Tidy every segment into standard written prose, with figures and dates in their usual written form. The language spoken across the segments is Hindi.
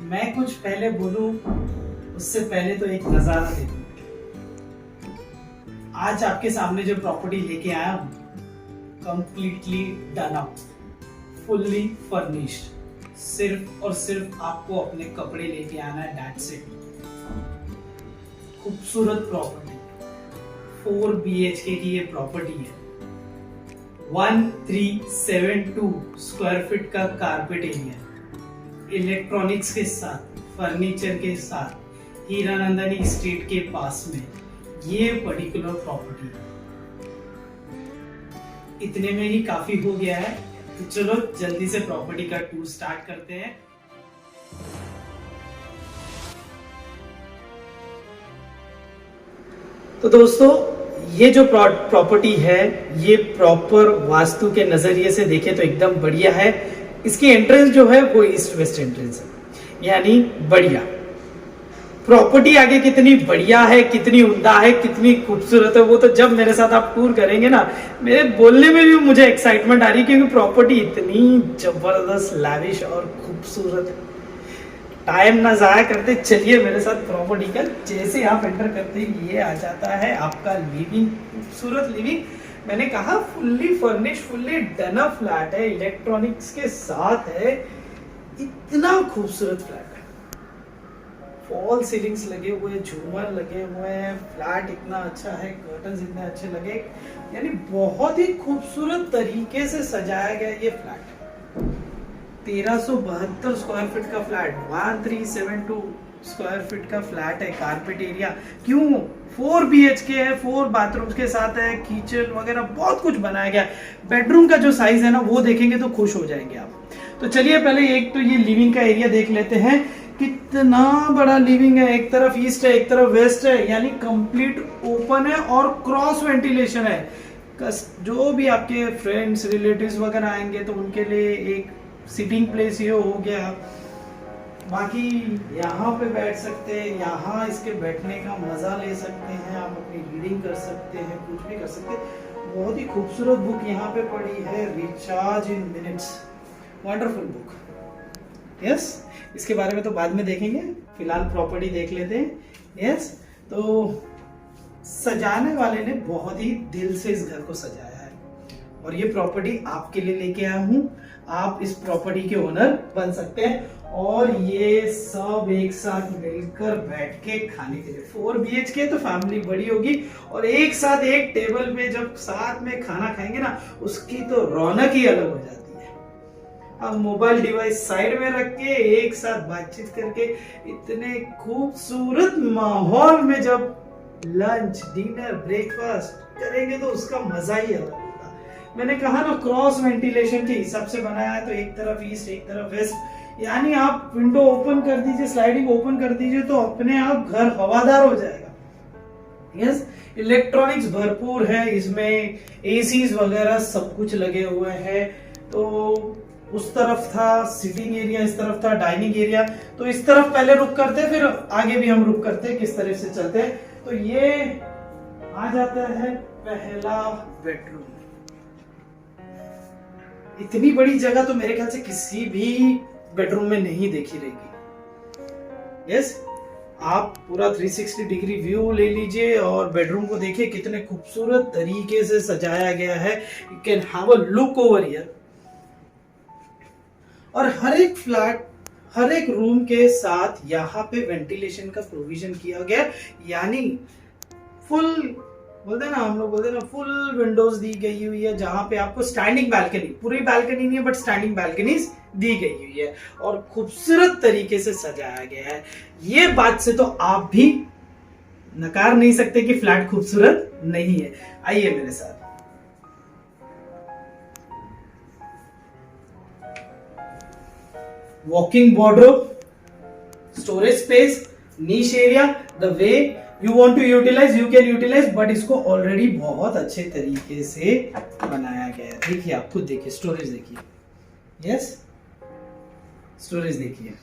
मैं कुछ पहले बोलूं उससे पहले तो एक नजारा देखो। आज आपके सामने जो प्रॉपर्टी लेके आया हूं, completely done up, fully furnished. सिर्फ और सिर्फ आपको अपने कपड़े लेके आना है, दैट्स इट। खूबसूरत प्रॉपर्टी, 4 BHK की ये प्रॉपर्टी है। 1372 स्क्वायर फीट का कारपेट एरिया, इलेक्ट्रॉनिक्स के साथ, फर्नीचर के साथ, हीरानंदानी स्ट्रीट के पास में ये पर्टिकुलर प्रॉपर्टी। इतने में ही काफी हो गया है, तो चलो जल्दी से प्रॉपर्टी का टूर स्टार्ट करते हैं। तो दोस्तों, ये जो प्रॉपर्टी है ये प्रॉपर वास्तु के नजरिए से देखे तो एकदम बढ़िया है। इसकी एंट्रेंस जो है वो ईस्ट वेस्ट एंट्रेंस है, यानी बढ़िया। प्रॉपर्टी आगे कितनी बढ़िया है, कितनी उम्दा है, कितनी खूबसूरत है, वो तो जब मेरे साथ आप टूर करेंगे ना, मेरे बोलने में भी मुझे एक्साइटमेंट आ रही है, क्योंकि प्रॉपर्टी इतनी जबरदस्त, लैविश और खूबसूरत है। टाइम ना जाया करते, चलिए मेरे साथ प्रॉपर्टी का। जैसे आप एंटर करते ही ये आ जाता है आपका लिविंग, खूबसूरत लिविंग। मैंने कहा fully furnish, fully done up flat है, इलेक्ट्रॉनिक्स के साथ है। इतना खूबसूरत फ्लैट है, फॉल सीलिंग्स लगे हुए, झूमर लगे हुए हैं, फ्लैट इतना अच्छा है, कर्टन्स इतने अच्छे लगे, यानी बहुत ही खूबसूरत तरीके से सजाया गया ये फ्लैट। 1372 स्क्वायर फीट का फ्लैट, 1372 स्क्वायर फीट का फ्लैट है, कारपेट एरिया। क्यों? 4 BHK है, 4 बाथरूम्स के साथ है, किचन वगैरह बहुत कुछ बनाया गया। बेडरूम का जो साइज है ना, वो देखेंगे तो खुश हो जाएंगे आप। तो चलिए पहले एक तो ये लिविंग का एरिया देख लेते हैं। कितना बड़ा लिविंग है, एक तरफ ईस्ट है, एक तरफ वेस्ट है, यानी कंप्लीट ओपन है और क्रॉस वेंटिलेशन है। जो भी आपके फ्रेंड्स रिलेटिव्स वगैरह आएंगे तो उनके लिए एक सिटिंग प्लेस ये हो गया। बाकी यहाँ पे बैठ सकते हैं, यहाँ इसके बैठने का मजा ले सकते हैं, आप अपनी रीडिंग कर सकते हैं, कुछ भी कर सकते हैं। बहुत ही खूबसूरत बुक यहाँ पे पड़ी है, रिचार्ज इन मिनट्स, वंडरफुल बुक। यस, इसके बारे में तो बाद में देखेंगे, फिलहाल प्रॉपर्टी देख लेते हैं। यस, तो सजाने वाले ने बहुत ही दिल से इस घर को सजाया है, और ये प्रॉपर्टी आपके लिए लेके आया हूँ। आप इस प्रॉपर्टी के ओनर बन सकते हैं, और ये सब एक साथ मिलकर बैठ के खाने के लिए। 4 BHK तो फैमिली बड़ी होगी, और एक साथ एक टेबल पे जब साथ में खाना खाएंगे ना, उसकी तो रौनक ही अलग हो जाती है। अब मोबाइल डिवाइस साइड में रख के एक साथ बातचीत करके इतने खूबसूरत माहौल में जब लंच, डिनर, ब्रेकफास्ट करेंगे तो उसका मजा ही अलग होगा। मैंने कहा ना, क्रॉस वेंटिलेशन के हिसाब से बनाया है, तो एक तरफ ईस्ट, एक तरफ वेस्ट, यानी आप विंडो ओपन कर दीजिए, स्लाइडिंग ओपन कर दीजिए, तो अपने आप घर हवादार हो जाएगा। यस, इलेक्ट्रॉनिक्स भरपूर है इसमें, एसीज वगैरह सब कुछ लगे हुए हैं। तो उस तरफ था सिटिंग एरिया, इस तरफ था डाइनिंग एरिया। तो इस तरफ पहले रुक करते, फिर आगे भी हम रुक करते, किस तरह से चलते हैं। तो ये आ जाता है पहला बेडरूम। इतनी बड़ी जगह तो मेरे ख्याल से किसी भी बेडरूम में नहीं देखी रहेगी। यस, आप पूरा 360 डिग्री व्यू ले लीजिए और बेडरूम को देखिए, कितने खूबसूरत तरीके से सजाया गया है। You can have a look over here. और हर एक फ्लैट, हर एक रूम के साथ यहाँ पे वेंटिलेशन का प्रोविजन किया गया, यानी फुल, बोलते हैं ना, हम लोग बोलते हैं ना, फुल विंडोज दी गई हुई है, जहां पे आपको स्टैंडिंग बैल्कनी, पूरी बैल्कनी नहीं है बट स्टैंडिंग बैल्कनीज दी गई हुई है, और खूबसूरत तरीके से सजाया गया है। ये बात से तो आप भी नकार नहीं सकते कि फ्लैट खूबसूरत नहीं है। आइए मेरे साथ। Walking wardrobe, storage space, niche area, the way you want to utilise you can utilise, but इसको ऑलरेडी बहुत अच्छे तरीके से बनाया गया है। देखिए, आप खुद देखिए, स्टोरेज देखिए। यस, स्टोरेज देखिए,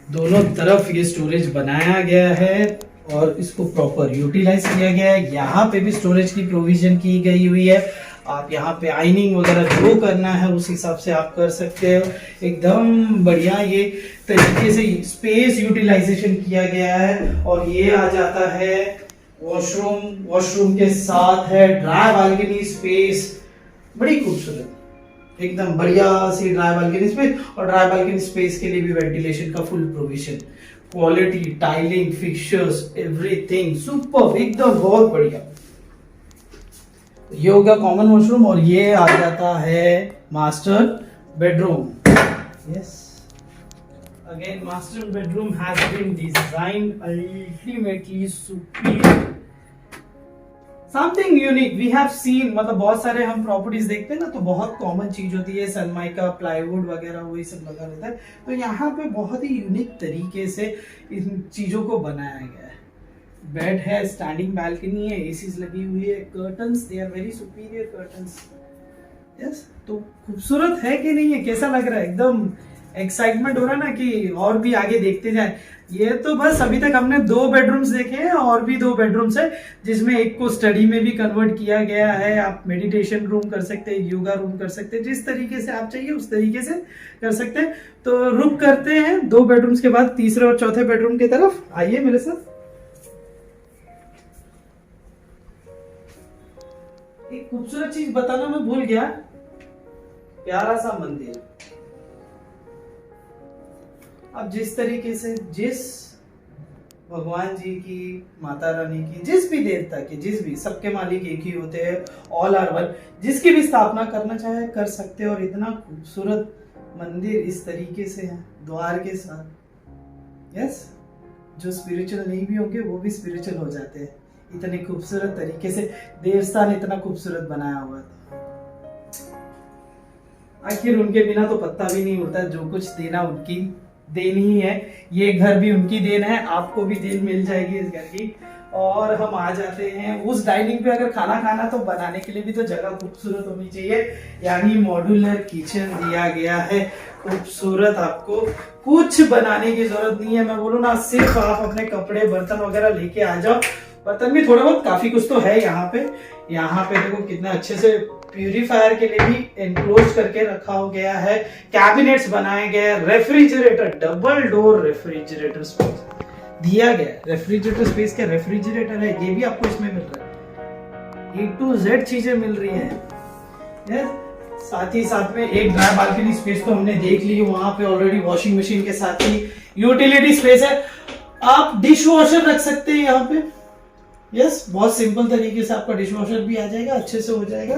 दोनों तरफ ये स्टोरेज बनाया गया है और इसको प्रॉपर यूटिलाइज किया गया है। यहाँ पे भी स्टोरेज की प्रोविजन की गई हुई है। आप यहाँ पे आइनिंग वगैरह जो करना है उस हिसाब से आप कर सकते हो। एकदम बढ़िया ये तरीके से स्पेस यूटिलाइजेशन किया गया है। और ये आ जाता है वॉशरूम, वॉशरूम के साथ है ड्राई बालकनी स्पेस, बड़ी खूबसूरत एकदम बढ़िया सी ड्राई बालकनी स्पेस। और ड्राई बालकनी स्पेस के लिए भी वेंटिलेशन का full provision, quality, tiling, fixtures, everything super, एकदम बहुत बढ़िया। ये हो गया कॉमन वॉशरूम और ये आ जाता है master bedroom. Yes, again master bedroom has been designed ultimately superior, something unique we have seen. मतलब बहुत सारे हम प्रॉपर्टीज देखते हैं ना तो बहुत कॉमन चीज होती है, सनमाइका, प्लाईवुड वगैरह वही सब लगा रहता है। तो यहाँ पे बहुत ही यूनिक तरीके से इन चीजों को बनाया गया है। बेड है, स्टैंडिंग बालकनी है, एसीज लगी हुई है, curtains, they are very superior curtains. Yes, तो खूबसूरत है कि नहीं है, कैसा लग रहा है? एकदम एक्साइटमेंट हो रहा है ना कि और भी आगे देखते जाए। ये तो बस अभी तक हमने 2 बेडरूम्स देखे हैं, और भी 2 बेडरूम्स है जिसमें एक को स्टडी में भी कन्वर्ट किया गया है। आप मेडिटेशन रूम कर सकते हैं, योगा रूम कर सकते हैं, जिस तरीके से आप चाहिए उस तरीके से कर सकते हैं। तो रुक करते हैं 2 बेडरूम्स के बाद तीसरे और चौथे बेडरूम की तरफ। आइए मेरे साथ। एक खूबसूरत चीज बताना मैं भूल गया, प्यारा सा मंदिर। अब जिस तरीके से जिस भगवान जी की, माता रानी की, जिस भी देवता की, जिस भी, सबके मालिक एक ही होते हैं, ऑल आर वन, जिसकी भी स्थापना करना चाहे कर सकते हैं। और इतना खूबसूरत मंदिर इस तरीके से है, द्वार के साथ। यस, जो स्पिरिचुअल नहीं भी होंगे वो भी स्पिरिचुअल हो जाते हैं। इतने खूबसूरत तरीके से देवस्थान इतना खूबसूरत बनाया हुआ था। आखिर उनके बिना तो पत्ता भी नहीं होता, जो कुछ देना उनकी देन ही है। ये घर भी उनकी देन है, आपको भी देन मिल जाएगी इस घर की। और हम आ जाते हैं उस डाइनिंग पे। अगर खाना खाना तो बनाने के लिए भी तो जगह खूबसूरत होनी चाहिए, यानी मॉड्यूलर किचन दिया गया है खूबसूरत। आपको कुछ बनाने की जरूरत नहीं है, मैं बोलूँ ना, सिर्फ आप अपने कपड़े बर्तन वगैरह लेके आ जाओ। बर्तन भी थोड़े बहुत, काफी कुछ तो है यहाँ पे। यहाँ पे देखो कितना अच्छे से प्यूरिफायर के लिए भी एनक्लोज करके रखा हो गया है, कैबिनेट्स बनाए गए, refrigerator, double door refrigerator space दिया गया। रेफ्रिजरेटर स्पेस के रेफ्रिजरेटर है, ये भी आपको इसमें मिल रहा है। A to Z चीजें मिल रही है। साथ ही साथ में एक ड्राई बालकनी स्पेस तो हमने देख ली, वहां पे ऑलरेडी वॉशिंग मशीन के साथ ही यूटिलिटी स्पेस है। आप डिश वॉशर रख सकते हैं यहाँ पे। यस, बहुत सिंपल तरीके से आपका डिश वॉशर भी आ जाएगा, अच्छे से हो जाएगा।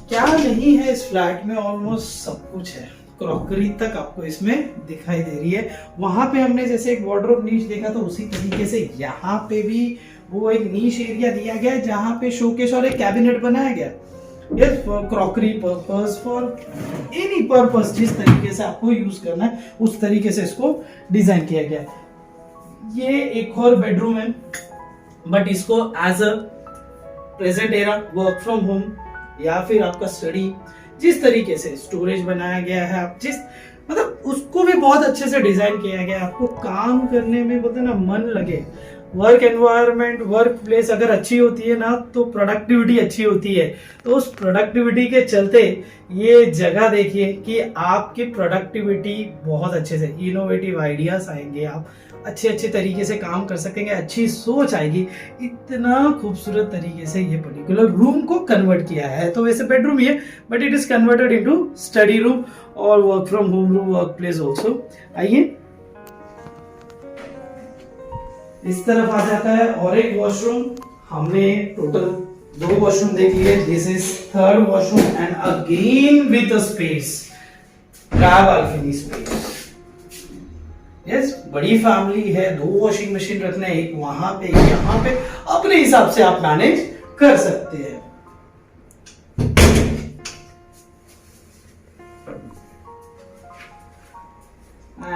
क्या नहीं है इस फ्लैट में, ऑलमोस्ट सब कुछ है। क्रॉकरी तक आपको इसमें दिखाई दे रही है। वहां पे हमने जैसे एक वार्डरोब नीश देखा तो उसी तरीके से यहाँ पे भी वो एक नीश एरिया दिया गया है, जहाँ पे शोकेस और एक कैबिनेट बनाया गया। Yes, for crockery purpose, for any purpose, जिस तरीके से आपको यूज करना है उस तरीके से इसको डिजाइन किया गया है। ये एक और बेडरूम है, बट इसको as a present era work from home या फिर आपका स्टडी, जिस तरीके से स्टोरेज बनाया गया है, आप जिस मतलब उसको भी बहुत अच्छे से डिजाइन किया गया है। आपको काम करने में बोलते ना मन लगे। वर्क एनवायरनमेंट, वर्क प्लेस अगर अच्छी होती है ना तो प्रोडक्टिविटी अच्छी होती है। तो उस प्रोडक्टिविटी के चलते ये जगह देखिए कि आपकी प्रोडक्टिविटी बहुत अच्छे से, इनोवेटिव आइडियाज आएंगे, आप अच्छे अच्छे तरीके से काम कर सकेंगे, अच्छी सोच आएगी। इतना खूबसूरत तरीके से ये पर्टिकुलर रूम को कन्वर्ट किया है। तो वैसे बेडरूम ही है, but it is converted into study room और work from home room, work place also. आइए इस तरफ आ जाता है और एक वॉशरूम। हमने टोटल 2 वॉशरूम देख लिए, this is third washroom and again with a space, car balcony space. Yes, बड़ी फैमिली है, 2 वॉशिंग मशीन रखना है, एक वहां पे, यहाँ पे, अपने हिसाब से आप मैनेज कर सकते हैं।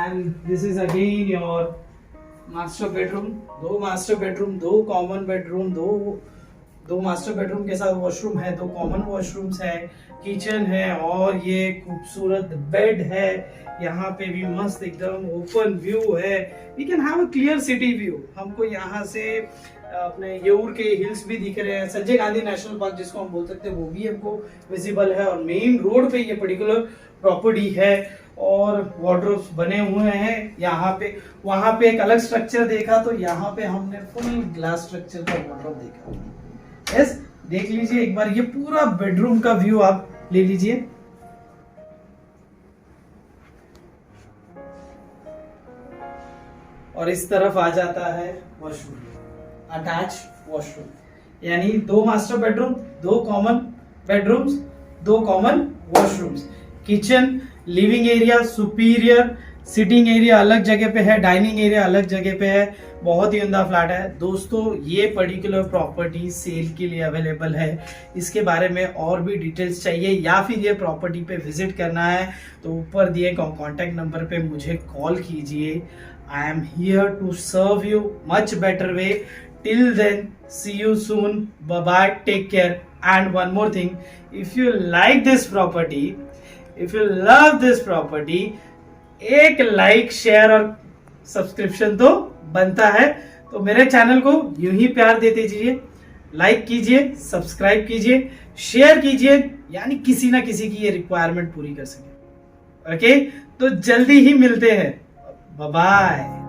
And this is again your master bedroom. 2 master bedroom, 2 common bedroom, 2 master bedroom के साथ वॉशरूम है, 2 कॉमन वॉशरूम्स है, किचन है और ये खूबसूरत बेड है। यहाँ पे भी मस्त एकदम ओपन व्यू है। We can have a clear city view. हमको यहाँ से अपने येऊर के हिल्स भी दिख रहे हैं, संजय गांधी नेशनल पार्क जिसको हम बोल सकते हैं वो भी हमको विजिबल है, और मेन रोड पे ये पर्टिकुलर प्रॉपर्टी है, और वार्डरोब्स बने हुए हैं यहाँ पे। वहां पे एक अलग स्ट्रक्चर देखा, तो यहाँ पे हमने फुल ग्लास स्ट्रक्चर का वार्डरोब देखा। यस, देख लीजिए एक बार, ये पूरा बेडरूम का व्यू आप ले लीजिए। और इस तरफ आ जाता है वॉशरूम, अटैच वॉशरूम, यानी 2 master bedroom, 2 common bedrooms, 2 common washrooms, kitchen, living area, superior, sitting area अलग जगह पे है, डाइनिंग एरिया अलग जगह पे है। बहुत ही उम्दा फ्लैट है दोस्तों। ये पर्टिकुलर प्रॉपर्टी सेल के लिए अवेलेबल है। इसके बारे में और भी डिटेल्स चाहिए या फिर ये प्रॉपर्टी पे विजिट करना है तो ऊपर दिए कॉन्टैक्ट नंबर पे मुझे कॉल कीजिए। I am here to serve you much better way. Till then, see you soon. Bye bye. Take care. And one more thing, if you like this property, if you love this property, एक लाइक, शेयर और सब्सक्रिप्शन तो बनता है। तो मेरे चैनल को यूं ही प्यार देते जाइए, लाइक कीजिए, सब्सक्राइब कीजिए, शेयर कीजिए, यानी किसी ना किसी की ये रिक्वायरमेंट पूरी कर सके। ओके, तो जल्दी ही मिलते हैं। Bye bye.